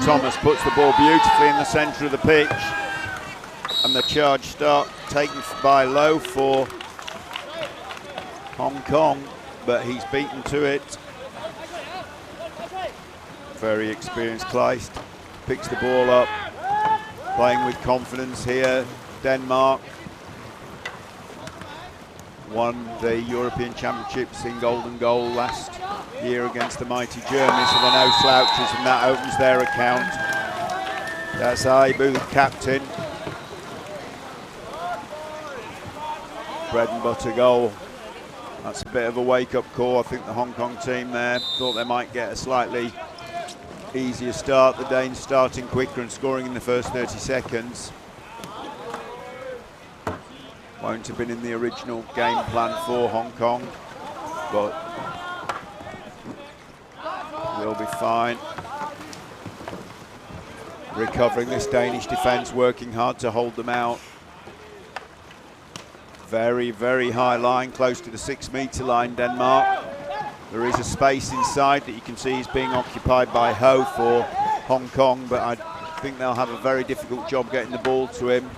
Thomas puts the ball beautifully in the centre of the pitch. And the charge start taken by Low for Hong Kong, but he's beaten to it. Very experienced Kleist picks the ball up, playing with confidence here. Denmark won the European Championships in golden goal last year against the mighty Germany, so they're no slouches, and that opens their account. That's Aibu, the captain. Bread and butter goal. That's a bit of a wake-up call. I think the Hong Kong team there thought they might get a slightly easier start. The Danes starting quicker and scoring in the first 30 seconds. Won't have been in the original game plan for Hong Kong, but we'll be fine. Recovering this Danish defence, working hard to hold them out. Very, very high line, close to the 6 metre line, Denmark. There is a space inside that you can see is being occupied by Ho for Hong Kong, but I think they'll have a very difficult job getting the ball to him.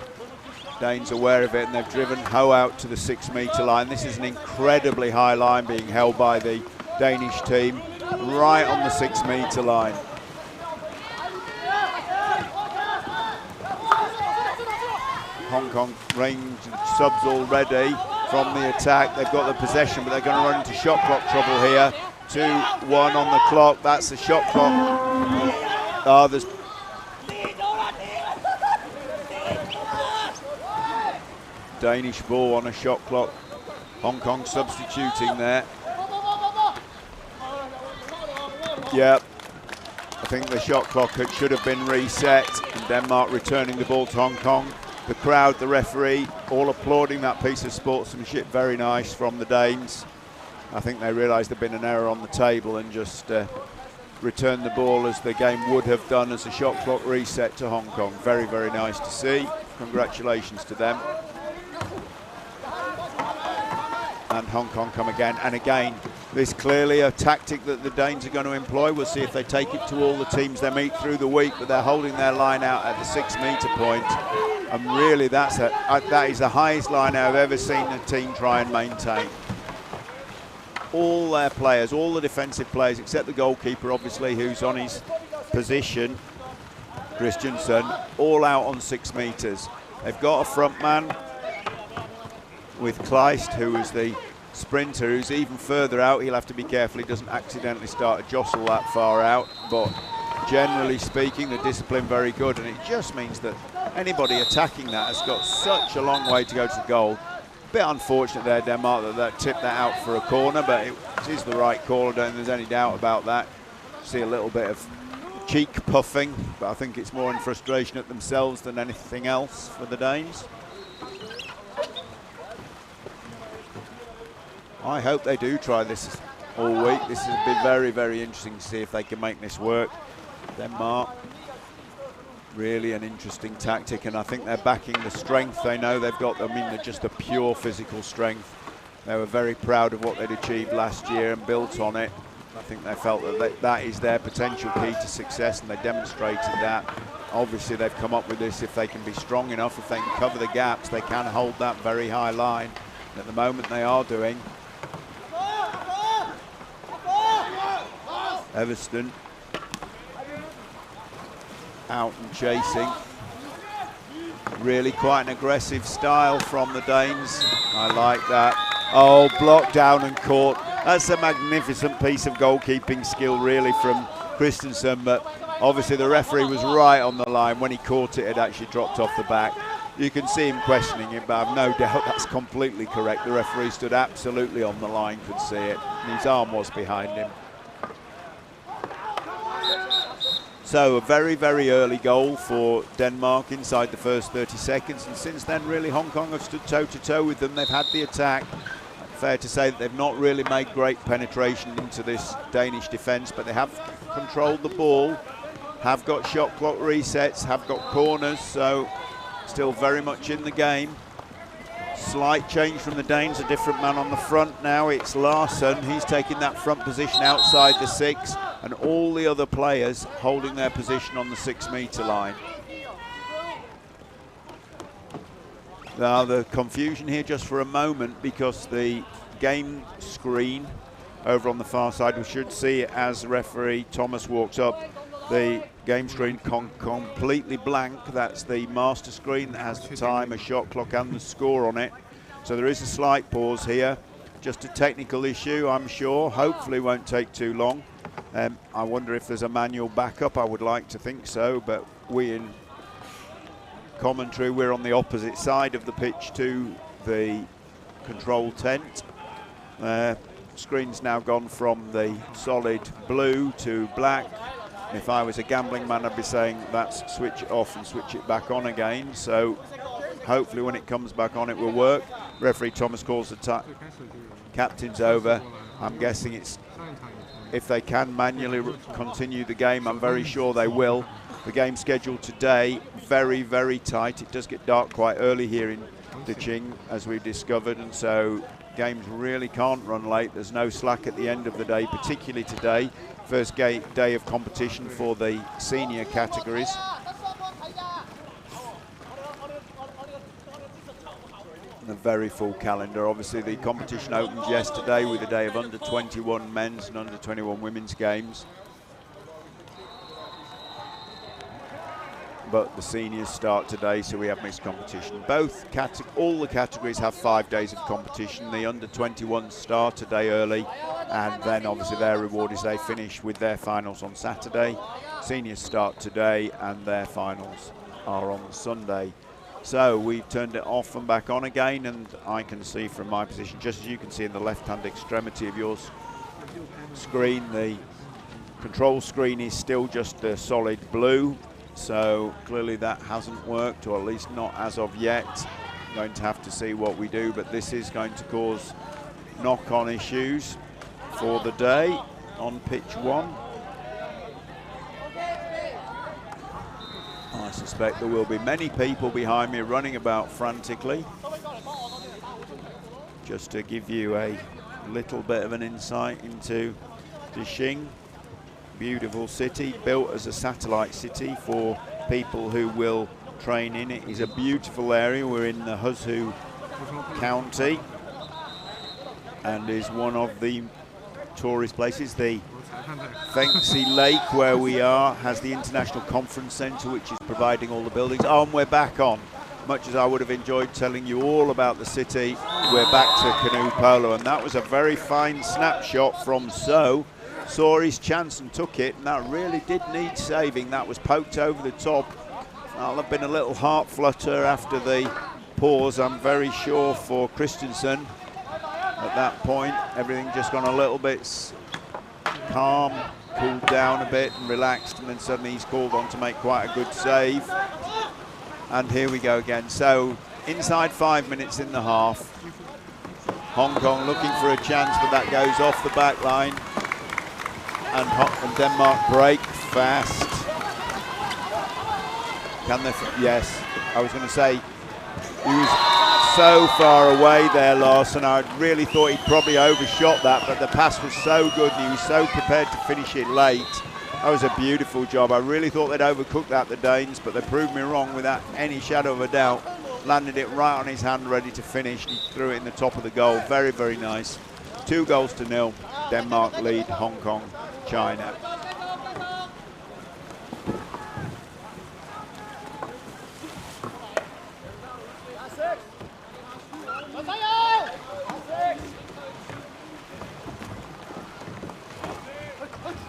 Danes aware of it, and they've driven Ho out to the 6 metre line. This is an incredibly high line being held by the Danish team, right on the 6 metre line. Hong Kong range subs already from the attack. They've got the possession, but they're going to run into shot clock trouble here. 2-1 on the clock. That's the shot clock. There's Danish ball on a shot clock. Hong Kong substituting there. Yep. I think the shot clock should have been reset, and Denmark returning the ball to Hong Kong. The crowd, the referee, all applauding that piece of sportsmanship. Very nice from the Danes. I think they realised there'd been an error on the table and just returned the ball as the game would have done as a shot clock reset to Hong Kong. Very, very nice to see. Congratulations to them. And Hong Kong come again. And again, this clearly a tactic that the Danes are going to employ. We'll see if they take it to all the teams they meet through the week, but they're holding their line out at the 6 metre point. And really that is the highest line I've ever seen a team try and maintain. All their players, all the defensive players, except the goalkeeper, obviously, who's on his position, Christensen, all out on 6 metres. They've got a front man with Kleist, who is the sprinter, who's even further out. He'll have to be careful he doesn't accidentally start to jostle that far out, but generally speaking, the discipline very good, and it just means that anybody attacking that has got such a long way to go to the goal. A bit unfortunate there, Denmark, that tipped that out for a corner, but it is the right call. I don't think there's any doubt about that. See a little bit of cheek puffing, but I think it's more in frustration at themselves than anything else for the Danes. I hope they do try this all week. This has been very, very interesting to see if they can make this work. Denmark, really an interesting tactic, and I think they're backing the strength they know they've got. I mean, they're just a pure physical strength. They were very proud of what they'd achieved last year and built on it. I think they felt that that is their potential key to success, and they demonstrated that. Obviously, they've come up with this. If they can be strong enough, if they can cover the gaps, they can hold that very high line. And at the moment, they are doing. Everston out and chasing. Really quite an aggressive style from the Danes. I like that. Oh, blocked down and caught. That's a magnificent piece of goalkeeping skill, really, from Christensen, but obviously the referee was right on the line. When he caught it, it actually dropped off the back. You can see him questioning it, but I've no doubt that's completely correct. The referee stood absolutely on the line, could see it, and his arm was behind him. So a very, very early goal for Denmark inside the first 30 seconds. And since then, really, Hong Kong have stood toe-to-toe with them. They've had the attack. Fair to say that they've not really made great penetration into this Danish defence, but they have controlled the ball, have got shot clock resets, have got corners, so still very much in the game. Slight change from the Danes, a different man on the front now. It's Larsen. He's taking that front position outside the 6. and all the other players holding their position on the 6-meter line. Now the confusion here just for a moment, because the game screen over on the far side, we should see it as referee Thomas walks up, the game screen completely blank. That's the master screen that has the time, a shot clock and the score on it. So there is a slight pause here, just a technical issue, I'm sure. Hopefully won't take too long. I wonder if there's a manual backup. I would like to think so, but we in commentary, we're on the opposite side of the pitch to the control tent. Screen's now gone from the solid blue to black. If I was a gambling man, I'd be saying that's switch it off and switch it back on again. So hopefully when it comes back on, it will work. Referee Thomas calls the captain's over. I'm guessing it's, if they can manually continue the game, I'm very sure they will. The game schedule today, very, very tight. It does get dark quite early here in Deqing, as we've discovered, and so games really can't run late. There's no slack at the end of the day, particularly today. First day of competition for the senior categories. A very full calendar. Obviously the competition opened yesterday with a day of under 21 men's and under 21 women's games. But the seniors start today, so we have mixed competition. All the categories have 5 days of competition. The under 21 start today early, and then obviously their reward is they finish with their finals on Saturday. Seniors start today, and their finals are on Sunday. So we've turned it off and back on again, and I can see from my position, just as you can see in the left-hand extremity of your screen, the control screen is still just a solid blue. So clearly that hasn't worked, or at least not as of yet. I'm going to have to see what we do, but this is going to cause knock-on issues for the day on pitch 1. I suspect there will be many people behind me running about frantically. Just to give you a little bit of an insight into Deqing. Beautiful city, built as a satellite city for people who will train in it. It's a beautiful area. We're in the Huzhou County, and is one of the tourist places. The Fengxi Lake, where we are, has the International Conference Centre, which is providing all the buildings. Oh, and we're back on. Much as I would have enjoyed telling you all about the city, we're back to Canoe Polo, and that was a very fine snapshot from Zhou. Saw his chance and took it, and that really did need saving. That was poked over the top. That'll have been a little heart flutter after the pause, I'm very sure, for Christensen. At that point, everything just gone a little bit calm, cooled down a bit and relaxed, and then suddenly he's called on to make quite a good save. And here we go again. So inside 5 minutes in the half. Hong Kong looking for a chance, but that goes off the back line. And Denmark break fast. Can they? Yes. I was going to say, he was so far away there, Larson. I really thought he'd probably overshot that, but the pass was so good and he was so prepared to finish it late. That was a beautiful job. I really thought they'd overcooked that, the Danes, but they proved me wrong without any shadow of a doubt. Landed it right on his hand, ready to finish. He threw it in the top of the goal. Very, very nice. 2-0. Denmark lead Hong Kong, China.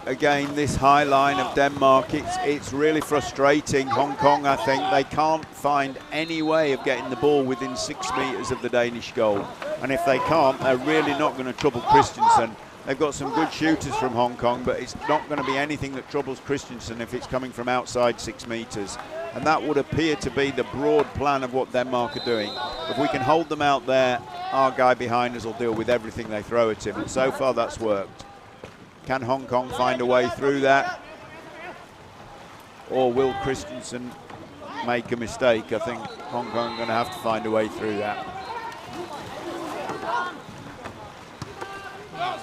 Again, this high line of Denmark, it's really frustrating. Hong Kong, I think, they can't find any way of getting the ball within 6 meters of the Danish goal. And if they can't, they're really not going to trouble Christensen. They've got some good shooters from Hong Kong, but it's not going to be anything that troubles Christensen if it's coming from outside 6 meters. And that would appear to be the broad plan of what Denmark are doing. If we can hold them out there, our guy behind us will deal with everything they throw at him. And so far, that's worked. Can Hong Kong find a way through that? Or will Christensen make a mistake? I think Hong Kong are going to have to find a way through that.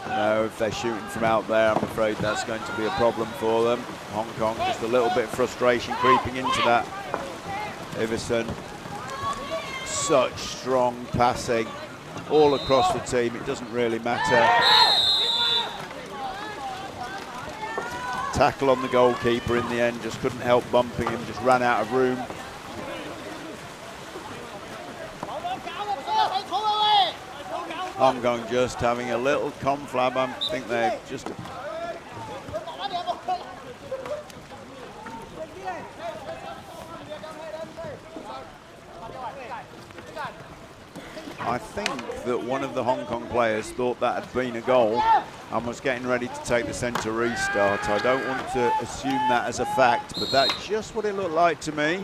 No, if they're shooting from out there, I'm afraid that's going to be a problem for them. Hong Kong, just a little bit of frustration creeping into that. Iverson, such strong passing all across the team, it doesn't really matter. Tackle on the goalkeeper in the end, just couldn't help bumping him, just ran out of room. Hong Kong just having a little conflab. I think they're just... I think that one of the Hong Kong players thought that had been a goal and was getting ready to take the centre restart. I don't want to assume that as a fact, but that's just what it looked like to me.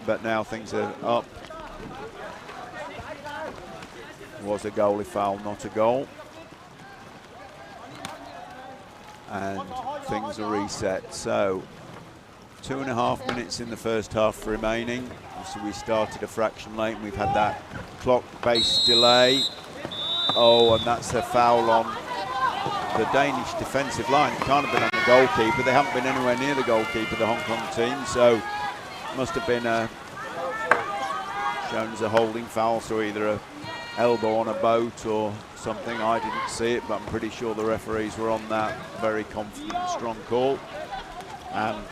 But now things are up. Was a goalie foul, not a goal. And things are reset. So 2.5 minutes in the first half remaining. So we started a fraction late and we've had that clock-based delay. Oh, and that's a foul on the Danish defensive line. It can't have been on the goalkeeper. They haven't been anywhere near the goalkeeper, the Hong Kong team, so must have been shown as a holding foul, so either a elbow on a boat or something. I didn't see it, but I'm pretty sure the referees were on that. Very confident, strong call. And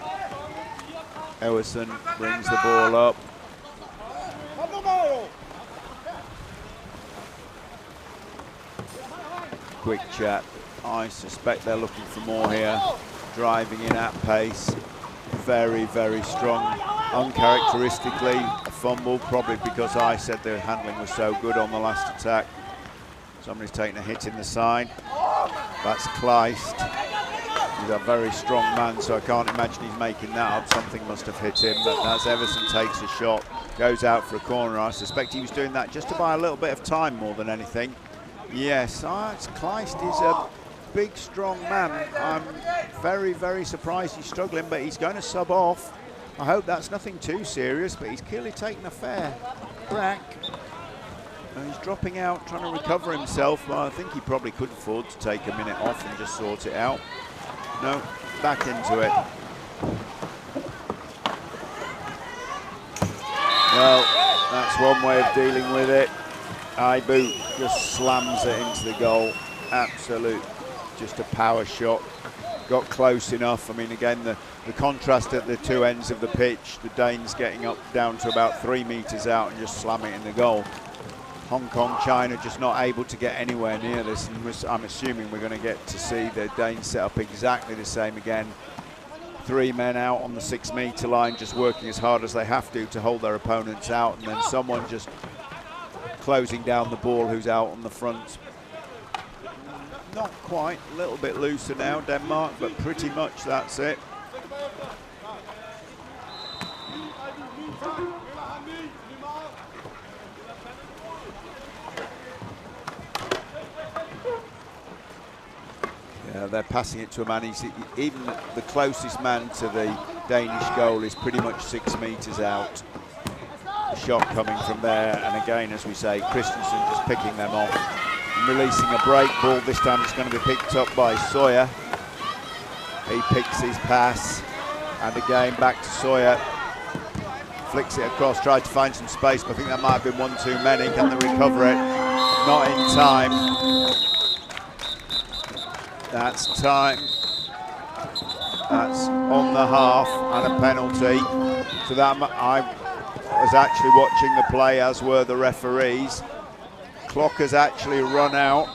Ellison brings the ball up. Quick chat. I suspect they're looking for more here. Driving in at pace. Very, very strong. Uncharacteristically, a fumble, probably because I said the handling was so good on the last attack. Somebody's taken a hit in the side. That's Kleist. He's a very strong man, so I can't imagine he's making that up. Something must have hit him, but as Everson takes a shot, goes out for a corner. I suspect he was doing that just to buy a little bit of time more than anything. Yes, Kleist is a big, strong man. I'm very, very surprised he's struggling, but he's going to sub off. I hope that's nothing too serious, but he's clearly taken a fair crack. And he's dropping out, trying to recover himself. Well, I think he probably could afford to take a minute off and just sort it out. No, back into it. Well, that's one way of dealing with it. Ibu just slams it into the goal. Absolute, just a power shot. Got close enough. I mean, again, the contrast at the two ends of the pitch, the Danes getting up down to about 3 meters out and just slam it in the goal. Hong Kong, China just not able to get anywhere near this, and I'm assuming we're going to get to see the Danes set up exactly the same again. 3 men out on the 6 meter line, just working as hard as they have to hold their opponents out, and then someone just closing down the ball who's out on the front. Not quite, a little bit looser now, Denmark, but pretty much that's it. Yeah, they're passing it to a man. Even the closest man to the Danish goal is pretty much 6 meters out. A shot coming from there, and again, as we say, Christensen just picking them off and releasing a break ball. This time it's going to be picked up by Sawyer. He picks his pass, and again back to Sawyer. Flicks it across, tried to find some space, but I think that might have been one too many. Can they recover it? Not in time. That's time. That's on the half and a penalty. So that I was actually watching the play, as were the referees. Clock has actually run out.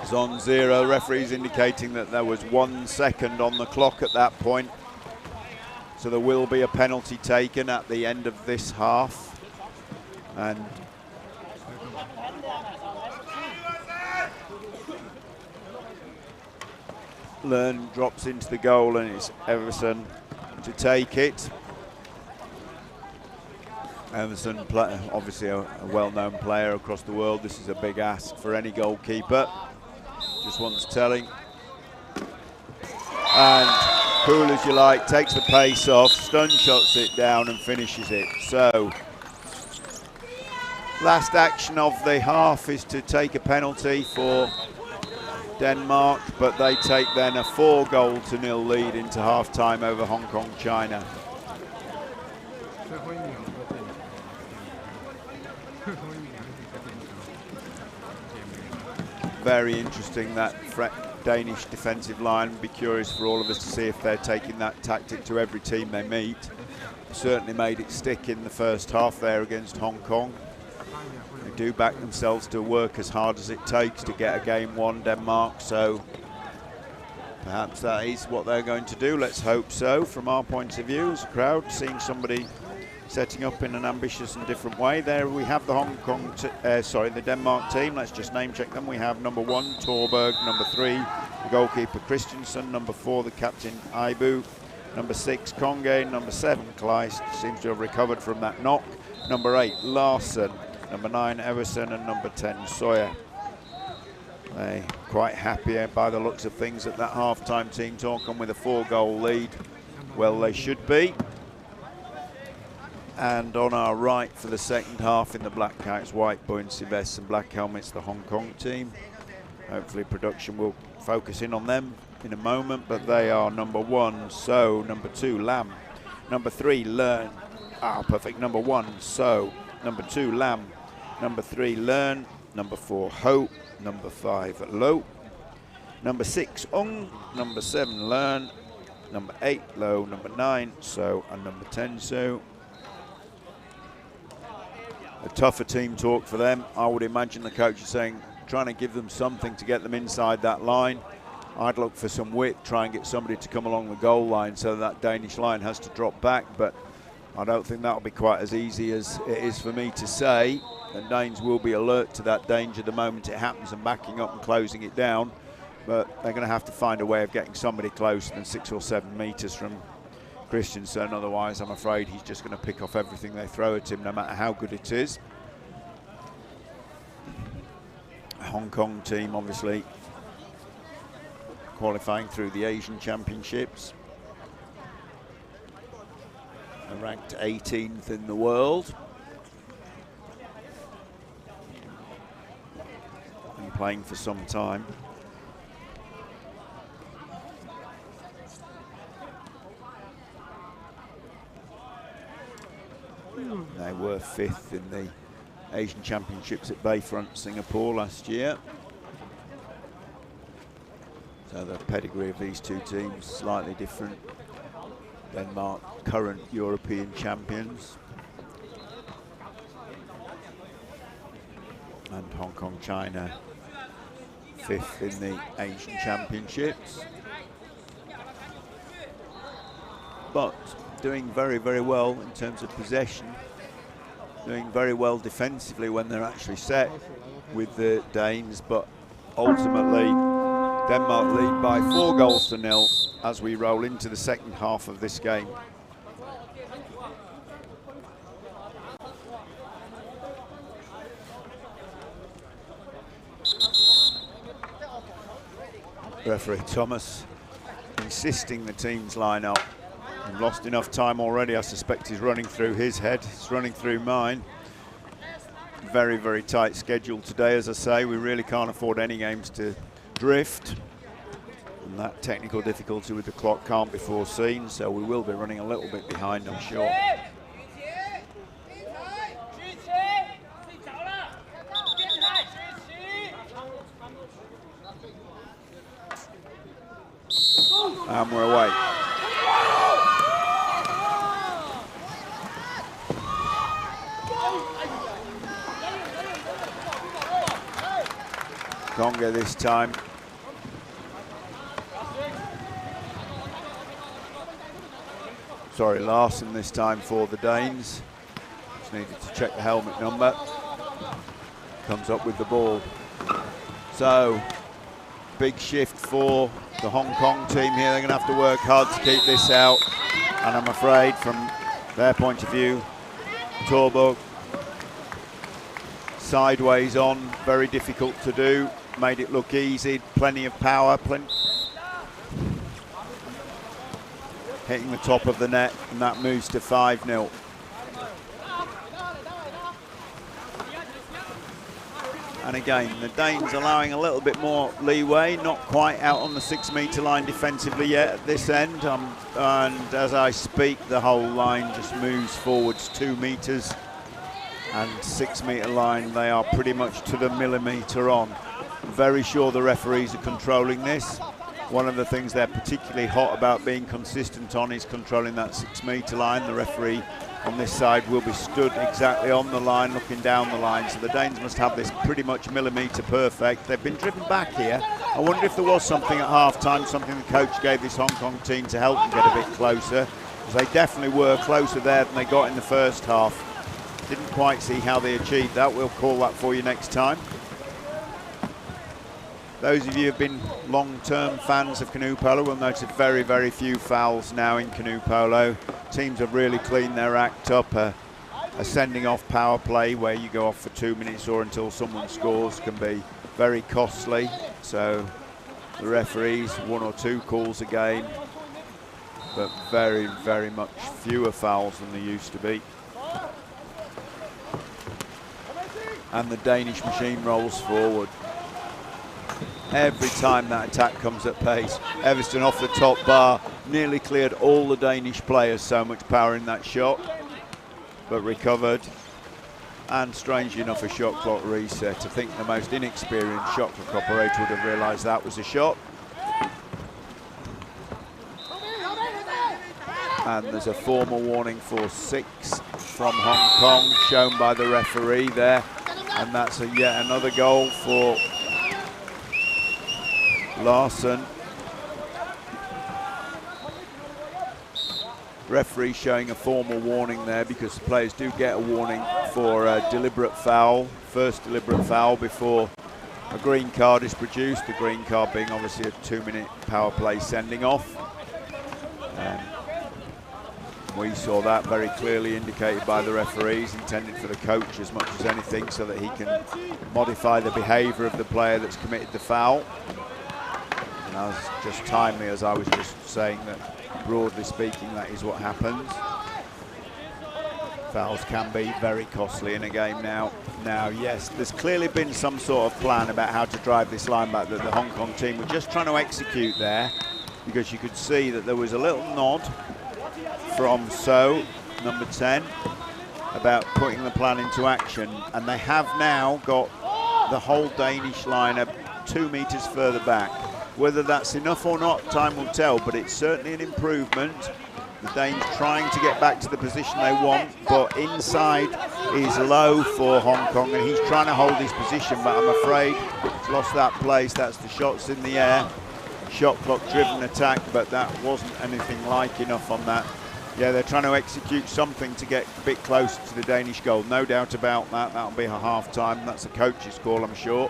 It's on 0. Referees indicating that there was 1 second on the clock at that point. So there will be a penalty taken at the end of this half. And Learn drops into the goal, and it's Everson to take it. Everson, obviously a well-known player across the world. This is a big ask for any goalkeeper. Just wants telling. And cool as you like, takes the pace off, stun shots it down and finishes it. So Last action of the half is to take a penalty for Denmark, but they take then a 4-0 lead into half-time over Hong Kong, China. Very interesting, that Danish defensive line. Be curious for all of us to see if they're taking that tactic to every team they meet. Certainly made it stick in the first half there against Hong Kong. They do back themselves to work as hard as it takes to get a game won, Denmark, so perhaps that is what they're going to do. Let's hope so. From our point of view as a crowd, seeing somebody setting up in an ambitious and different way. There we have the the Denmark team. Let's just name check them. We have number 1, Torberg, number 3, the goalkeeper Christensen, number 4, the captain Ibu, number 6, Konge, number 7, Kleist, seems to have recovered from that knock, number 8, Larsen, number 9, Everson, and number 10, Sawyer. They're quite happy by the looks of things at that half-time team talk, on with a 4-goal lead. Well, they should be. And on our right for the second half in the black caps, white buoyancy vests and black helmets, the Hong Kong team. Hopefully production will focus in on them in a moment, but they are number 1, So, number 2, Lam, number 3, Learn, perfect, number 1, So, number 2, Lam, number 3, Learn, number 4, Ho, number 5, Lo, number 6, Ung, number 7, Learn, number 8, Lo, number 9, So, and number 10, So. A tougher team talk for them. I would imagine the coach is saying, trying to give them something to get them inside that line. I'd look for some width, try and get somebody to come along the goal line so that Danish line has to drop back, but I don't think that'll be quite as easy as it is for me to say. The Danes will be alert to that danger the moment it happens and backing up and closing it down, but they're going to have to find a way of getting somebody closer than 6 or 7 metres from Christensen. Otherwise, I'm afraid he's just going to pick off everything they throw at him, no matter how good it is. Hong Kong team, obviously, qualifying through the Asian Championships. They're ranked 18th in the world. And playing for some time. They were 5th in the Asian Championships at Bayfront, Singapore last year. So the pedigree of these two teams slightly different. Denmark, current European champions. And Hong Kong, China, 5th in the Asian Championships. But doing very, very well in terms of possession. Doing very well defensively when they're actually set with the Danes, but ultimately Denmark lead by 4-0 as we roll into the second half of this game. Referee Thomas insisting the teams line up. We've lost enough time already. I suspect he's running through his head. It's running through mine. Very, very tight schedule today, as I say. We really can't afford any games to drift. And that technical difficulty with the clock can't be foreseen, so we will be running a little bit behind, I'm sure. And we're away. Konga this time. Sorry, Larsen this time for the Danes. Just needed to check the helmet number. Comes up with the ball. So, big shift for the Hong Kong team here. They're going to have to work hard to keep this out. And I'm afraid, from their point of view, Torberg sideways on, very difficult to do. Made it look easy, plenty of power, hitting the top of the net, and that moves to 5-0. And again, the Danes allowing a little bit more leeway, not quite out on the 6 metre line defensively yet at this end. And as I speak, the whole line just moves forwards 2 metres. And 6 metre line, they are pretty much to the millimetre on. Very sure the referees are controlling this. One of the things they're particularly hot about being consistent on is controlling that 6 metre line. The referee on this side will be stood exactly on the line, looking down the line. So the Danes must have this pretty much millimetre perfect. They've been driven back here. I wonder if there was something at half-time, something the coach gave this Hong Kong team to help them get a bit closer. Because they definitely were closer there than they got in the first half. Didn't quite see how they achieved that. We'll call that for you next time. Those of you who have been long-term fans of canoe polo will notice very, very few fouls now in canoe polo. Teams have really cleaned their act up. A sending off power play where you go off for 2 minutes or until someone scores can be very costly. So the referees, 1 or 2 calls a game, but very, very much fewer fouls than there used to be. And the Danish machine rolls forward. Every time that attack comes at pace, Everston off the top bar, nearly cleared all the Danish players, so much power in that shot, but recovered. And strangely enough, a shot clock reset. I think the most inexperienced shot clock operator would have realised that was a shot. And there's a formal warning for 6 from Hong Kong, shown by the referee there. And that's yet another goal for Larson. Referee showing a formal warning there because the players do get a warning for a deliberate foul, first deliberate foul before a green card is produced. The green card being obviously a 2-minute power play sending off. We saw that very clearly indicated by the referees, intended for the coach as much as anything so that he can modify the behaviour of the player that's committed the foul. And that was just timely, as I was just saying, that broadly speaking that is what happens. Fouls can be very costly in a game now. Now, yes, there's clearly been some sort of plan about how to drive this line back that the Hong Kong team were just trying to execute there, because you could see that there was a little nod from So, number 10, about putting the plan into action, and they have now got the whole Danish line up 2 metres further back. Whether that's enough or not, time will tell, but it's certainly an improvement. The Danes trying to get back to the position they want, but inside is low for Hong Kong, and he's trying to hold his position, but I'm afraid he's lost that place. That's the shots in the air. Shot clock driven attack, but that wasn't anything like enough on that. Yeah, they're trying to execute something to get a bit closer to the Danish goal. No doubt about that. That'll be a half-time. That's a coach's call, I'm sure.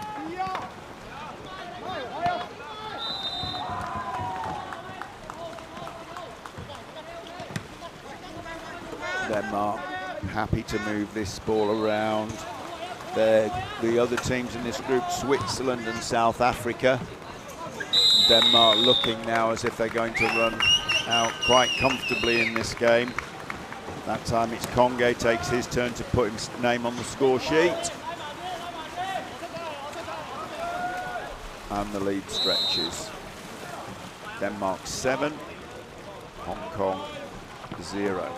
Denmark happy to move this ball around. The other teams in this group, Switzerland and South Africa. Denmark looking now as if they're going to run out quite comfortably in this game. That time it's Conge takes his turn to put his name on the score sheet. And the lead stretches. Denmark 7, Hong Kong 0.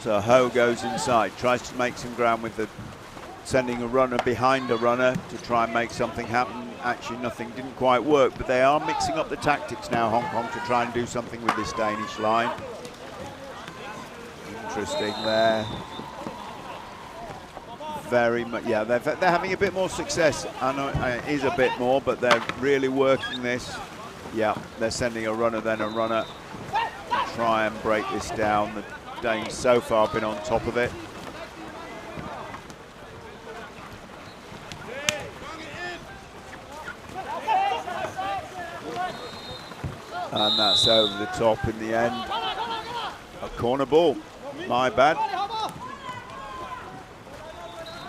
So Ho goes inside, tries to make some ground with the sending a runner behind a runner to try and make something happen. Actually, nothing didn't quite work, but they are mixing up the tactics now, Hong Kong, to try and do something with this Danish line. Interesting there. Very much, yeah, they're having a bit more success. I know it is a bit more, but they're really working this. Yeah, they're sending a runner, then a runner. Try and break this down. The Danes so far have been on top of it. And that's over the top in the end. A corner ball, my bad.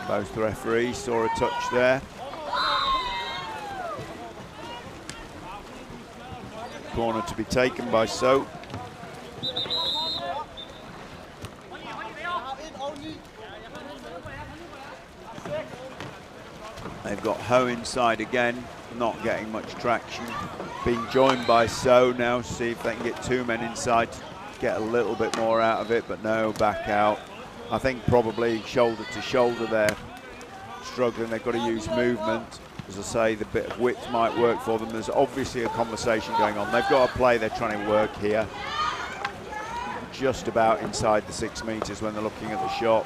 Both the referees saw a touch there. Corner to be taken by So. They've got Ho inside again, not getting much traction. Being joined by So now, see if they can get 2 men inside to get a little bit more out of it, but no, back out. I think probably shoulder to shoulder they're struggling. They've got to use movement. As I say, the bit of width might work for them. There's obviously a conversation going on. They've got a play they're trying to work here. Just about inside the 6 meters when they're looking at the shot,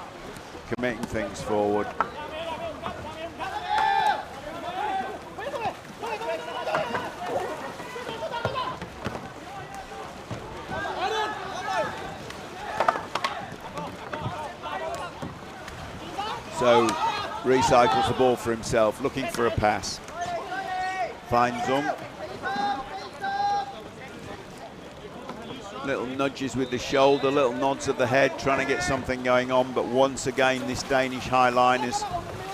committing things forward. So recycles the ball for himself, looking for a pass. Finds Zung. Little nudges with the shoulder, little nods of the head, trying to get something going on. But once again, this Danish high line has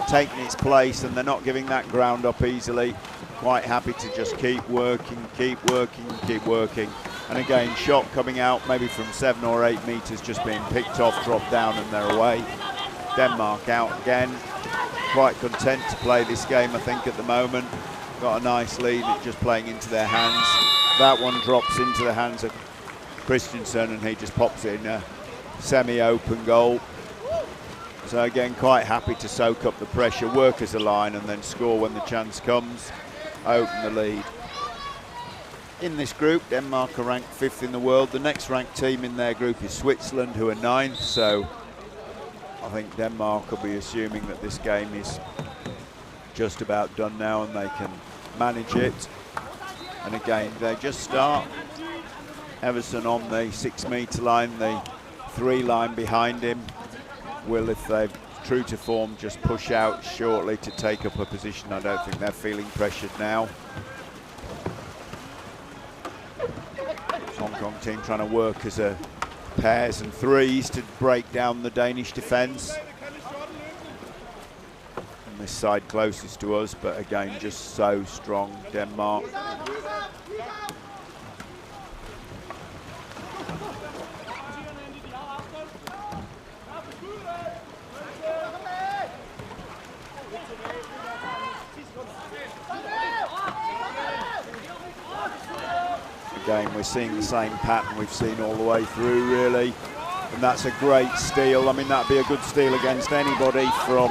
taken its place and they're not giving that ground up easily. Quite happy to just keep working, keep working, keep working. And again, shot coming out maybe from 7 or 8 meters, just being picked off, dropped down, and they're away. Denmark out again, quite content to play this game, I think, at the moment. Got a nice lead, it's just playing into their hands. That one drops into the hands of Christensen and he just pops it in a semi-open goal. So again, quite happy to soak up the pressure, work as a line and then score when the chance comes, open the lead. In this group, Denmark are ranked 5th in the world. The next ranked team in their group is Switzerland, who are 9th, so I think Denmark will be assuming that this game is just about done now and they can manage it. And again, they just start. Everson on the 6 meter line, the 3 line behind him. Will, if they're true to form, just push out shortly to take up a position. I don't think they're feeling pressured now. Hong Kong team trying to work as a pairs and threes to break down the Danish defence. And this side closest to us, but again, just so strong, Denmark. Again, we're seeing the same pattern we've seen all the way through, really. And that's a great steal. I mean, that'd be a good steal against anybody from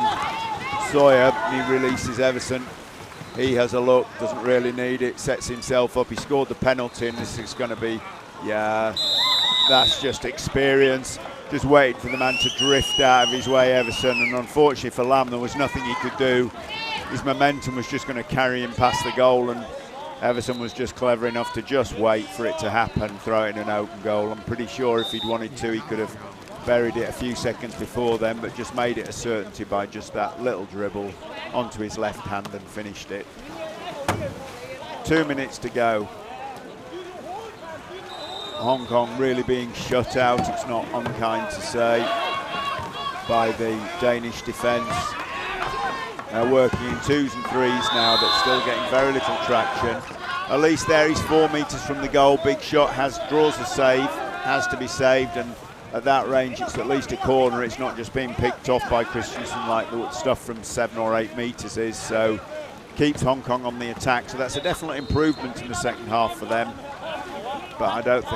Sawyer. He releases Everson. He has a look, doesn't really need it, sets himself up. He scored the penalty, and this is going to be, yeah, that's just experience. Just waiting for the man to drift out of his way, Everson. And unfortunately for Lam, there was nothing he could do. His momentum was just going to carry him past the goal, and Everson was just clever enough to just wait for it to happen, throw it in an open goal. I'm pretty sure if he'd wanted to, he could have buried it a few seconds before then, but just made it a certainty by just that little dribble onto his left hand and finished it. 2 minutes to go. Hong Kong really being shut out, it's not unkind to say, by the Danish defence. They're working in 2s and 3s now, but still getting very little traction. At least there he's 4 meters from the goal. Big shot, draws a save, has to be saved, and at that range it's at least a corner. It's not just being picked off by Christensen like the stuff from 7 or 8 meters is. So keeps Hong Kong on the attack. So that's a definite improvement in the second half for them. But I don't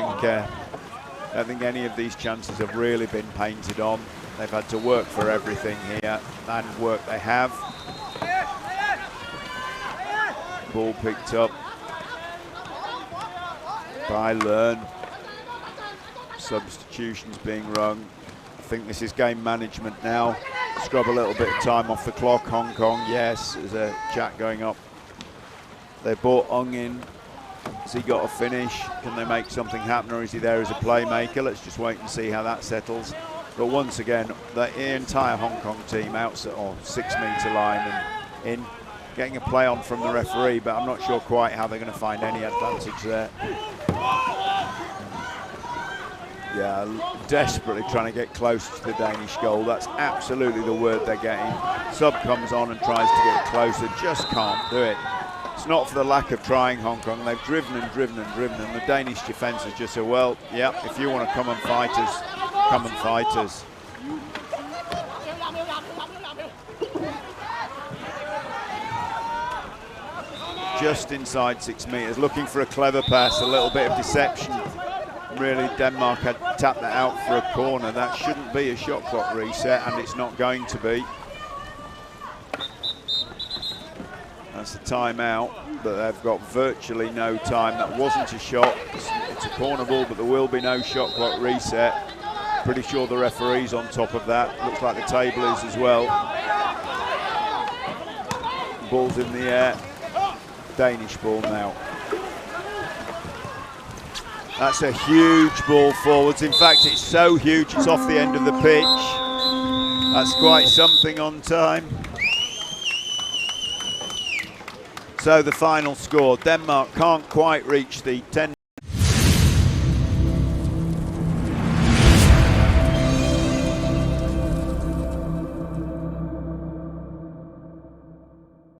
think any of these chances have really been painted on. They've had to work for everything here, and work they have. Ball picked up by Learn. Substitutions being rung. I think this is game management now. Scrub a little bit of time off the clock. Hong Kong, yes, there's a chat going up. They brought Ung in. Has he got a finish? Can they make something happen, or is he there as a playmaker? Let's just wait and see how that settles. But once again, the entire Hong Kong team outside or 6 meter line and in, getting a play on from the referee, but I'm not sure quite how they're going to find any advantage there. Yeah, desperately trying to get close to the Danish goal. That's absolutely the word they're getting. Sub comes on and tries to get closer, just can't do it. It's not for the lack of trying, Hong Kong. They've driven and driven and driven, and the Danish defence has just said, well, yeah, if you want to come and fight us, come and fight us. Just inside 6 metres, looking for a clever pass, a little bit of deception. Really, Denmark had tapped that out for a corner. That shouldn't be a shot clock reset, and it's not going to be. That's a timeout, but they've got virtually no time. That wasn't a shot. It's a corner ball, but there will be no shot clock reset. Pretty sure the referee's on top of that. Looks like the table is as well. Ball's in the air. Danish ball now. That's a huge ball forwards. In fact, it's so huge it's off the end of the pitch. That's quite something on time. So the final score, Denmark can't quite reach the 10